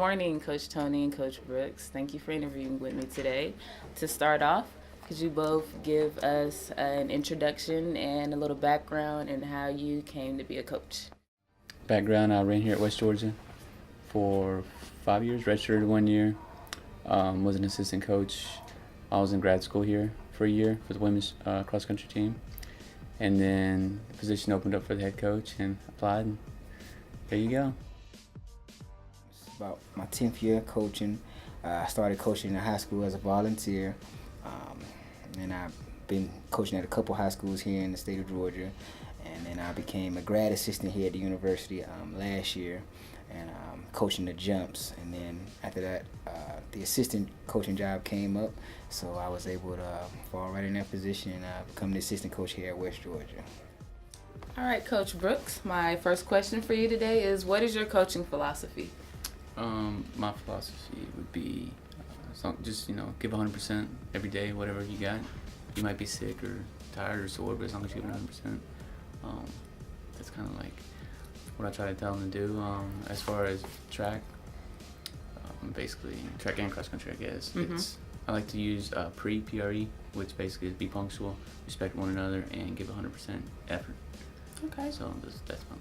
morning, Coach Tony and Coach Brooks. Thank you for interviewing with me today. To start off, could you both give us an introduction and a little background in how you came to be a coach? Background, I ran here at West Georgia for 5 years, redshirted 1 year, was an assistant coach. I was in grad school here for a year for the women's cross-country team. And then the position opened up for the head coach and applied, and there you go. It's about my 10th year coaching. I started coaching in high school as a volunteer, and I've been coaching at a couple high schools here in the state of Georgia. And then I became a grad assistant here at the university last year, and coaching the jumps. And then after that, the assistant coaching job came up, so I was able to fall right in that position and become the assistant coach here at West Georgia. All right, Coach Brooks, my first question for you today is, what is your coaching philosophy? My philosophy would be just, give 100% every day, whatever you got. You might be sick or tired or sore, but as long as you give 100%, that's kind of like what I try to tell them to do. As far as track, basically track and cross country, I guess. Mm-hmm. I like to use PRE, which basically is be punctual, respect one another, and give 100% effort. Okay. So that's my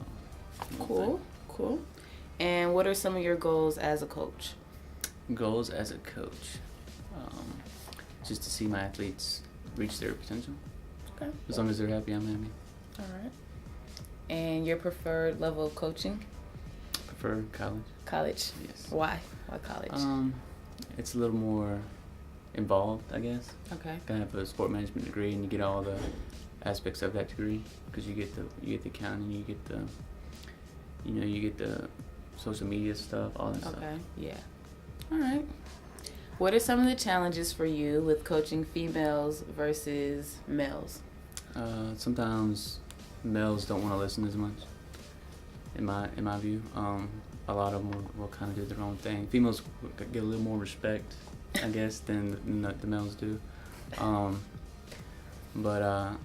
little Cool. And what are some of your goals as a coach? Goals as a coach, just to see my athletes reach their potential. Okay. As long as they're happy, I'm happy. All right. And your preferred level of coaching? Prefer college. College? Yes. Why? Why college? It's a little more involved, I guess. Okay. I have a sport management degree, and you get all the aspects of that degree because you get the accounting, you get the social media stuff, all that stuff. Okay. Yeah. All right. What are some of the challenges for you with coaching females versus males? Sometimes males don't want to listen as much. In my view, a lot of them will kind of do their own thing. Females get a little more respect, I guess, than the males do. But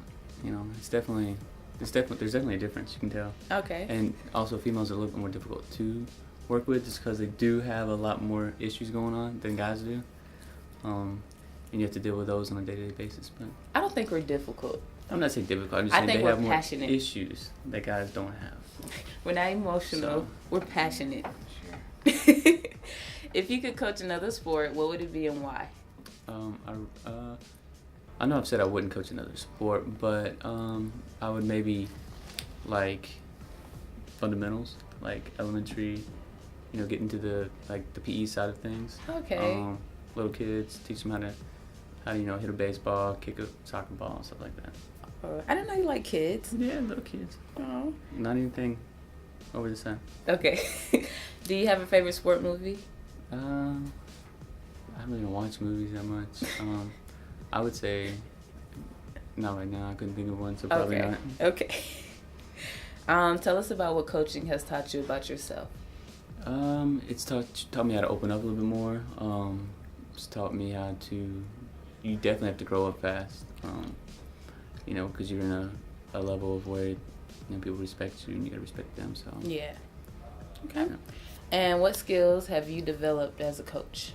there's definitely a difference. You can tell. Okay. And also, females are a little bit more difficult to work with, just because they do have a lot more issues going on than guys do. And you have to deal with those on a day-to-day basis. But I don't think we're difficult. I'm not saying difficult. I'm just saying they have more passionate issues that guys don't have. We're not emotional. So, we're passionate. Sure. If you could coach another sport, what would it be and why? I know I've said I wouldn't coach another sport, but I would maybe like fundamentals, like elementary. Get into the PE side of things. Okay. Little kids, teach them how to hit a baseball, kick a soccer ball, stuff like that. I didn't know you like kids. Yeah, little kids. Oh. Not anything over the sun. Okay. Do you have a favorite sport movie? I don't really watch movies that much. I would say not right now. I couldn't think of one, so probably not. Okay. Tell us about what coaching has taught you about yourself. It's taught me how to open up a little bit more. It's taught me how to. You definitely have to grow up fast. Because you're in a level of where people respect you and you gotta respect them. So yeah. Okay. Yeah. And what skills have you developed as a coach?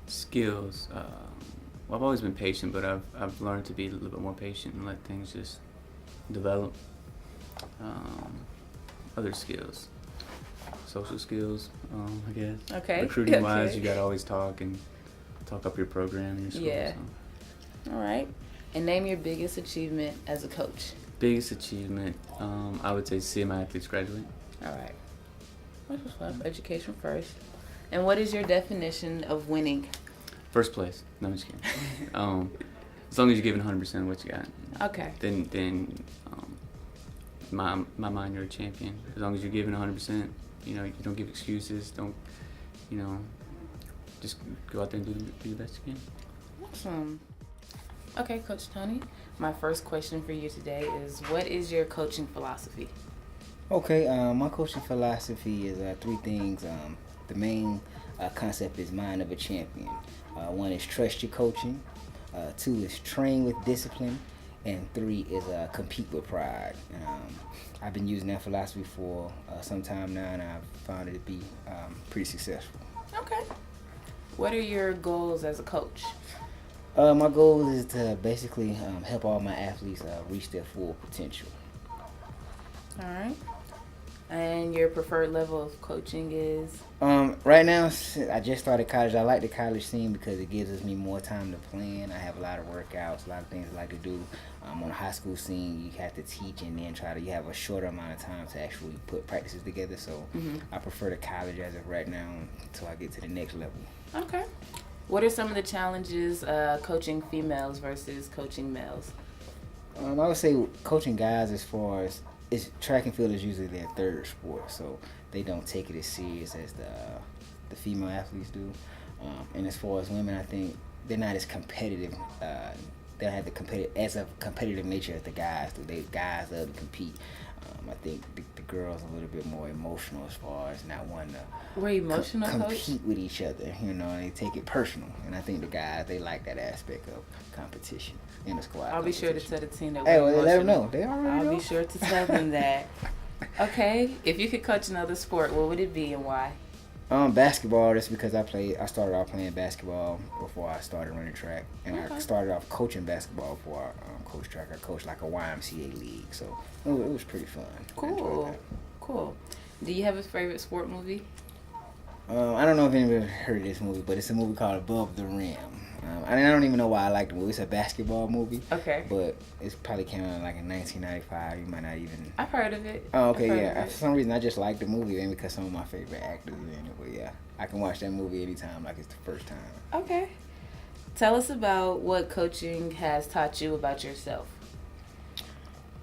Skills. Well, I've always been patient, but I've learned to be a little bit more patient and let things just develop. Other skills. Social skills, I guess. Okay. Recruiting wise, you gotta always talk up your program and your school. Yeah. So. All right. And name your biggest achievement as a coach. Biggest achievement, I would say seeing my athletes graduate. All right. That's what's up. Education first. And what is your definition of winning? First place. No, I'm just kidding. As long as you're giving 100% of what you got. Okay. Then my mind, you're a champion. As long as you're giving 100%, you don't give excuses. Don't, just go out there and do the best you can. Awesome. Okay, Coach Tony, my first question for you today is, what is your coaching philosophy? Okay, my coaching philosophy is three things. The main concept is mind of a champion. One is trust your coaching. Two is train with discipline. And three is compete with pride. I've been using that philosophy for some time now, and I've found it to be pretty successful. Okay. What are your goals as a coach? My goal is to basically help all my athletes reach their full potential. All right. And your preferred level of coaching is? Right now, I just started college. I like the college scene because it gives me more time to plan. I have a lot of workouts, a lot of things I like to do. On the high school scene, you have to teach and then you have a shorter amount of time to actually put practices together. So I prefer the college as of right now until I get to the next level. Okay. What are some of the challenges coaching females versus coaching males? I would say coaching guys, as far as track and field is usually their third sport, so they don't take it as serious as the female athletes do. And as far as women, I think they're not as competitive. They don't have the competitive nature as the guys do. Guys love to compete. I think the girls are a little bit more emotional as far as not wanting to emotional compete with each other. You know, they take it personal. And I think the guys, they like that aspect of competition in the squad. I'll be sure to tell the team that Hey, we're well, let them know. They already know. I'll be sure to tell them that. Okay, if you could coach another sport, what would it be and why? Basketball. That's because I started off playing basketball before I started running track, and I started off coaching basketball before I coached track. I coached like a YMCA league, so it was pretty fun. Cool. Do you have a favorite sport movie? I don't know if anybody heard of this movie, but it's a movie called Above the Rim. I don't even know why I like the movie. It's a basketball movie. Okay. But it's probably came out like in 1995. You might not even. I've heard of it. Oh, okay, yeah. For some reason, I just like the movie, and because some of my favorite actors in it. But yeah, I can watch that movie anytime, like it's the first time. Okay. Tell us about what coaching has taught you about yourself.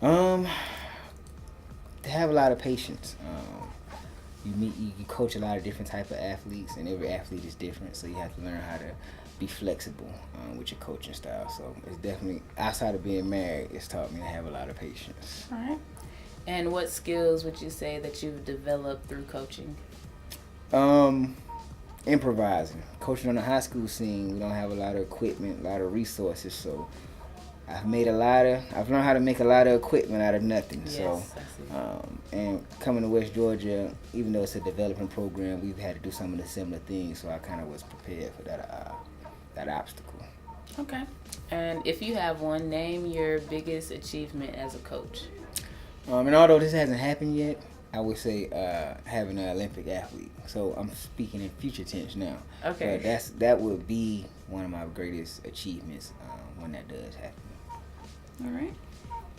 To have a lot of patience. You coach a lot of different type of athletes, and every athlete is different, so you have to learn how to be flexible with your coaching style. So it's definitely, outside of being married, it's taught me to have a lot of patience. All right. And what skills would you say that you've developed through coaching? Improvising. Coaching on the high school scene, we don't have a lot of equipment, a lot of resources, so I've learned how to make a lot of equipment out of nothing. Yes, so, and coming to West Georgia, even though it's a development program, we've had to do some of the similar things. So I kind of was prepared for that obstacle. Okay. And if you have one, name your biggest achievement as a coach. And although this hasn't happened yet, I would say having an Olympic athlete. So I'm speaking in future tense now. Okay. But that would be one of my greatest achievements when that does happen. All right.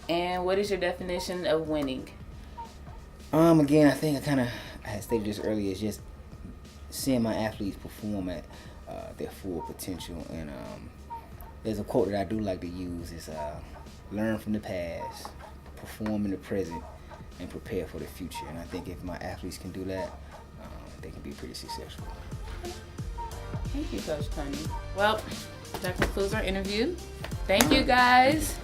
And what is your definition of winning? Again, I think I had stated this earlier. It's just seeing my athletes perform at their full potential. And there's a quote that I do like to use: "Is learn from the past, perform in the present, and prepare for the future." And I think if my athletes can do that, they can be pretty successful. Thank you, Coach Tony. Well, that concludes our interview. Thank you, guys.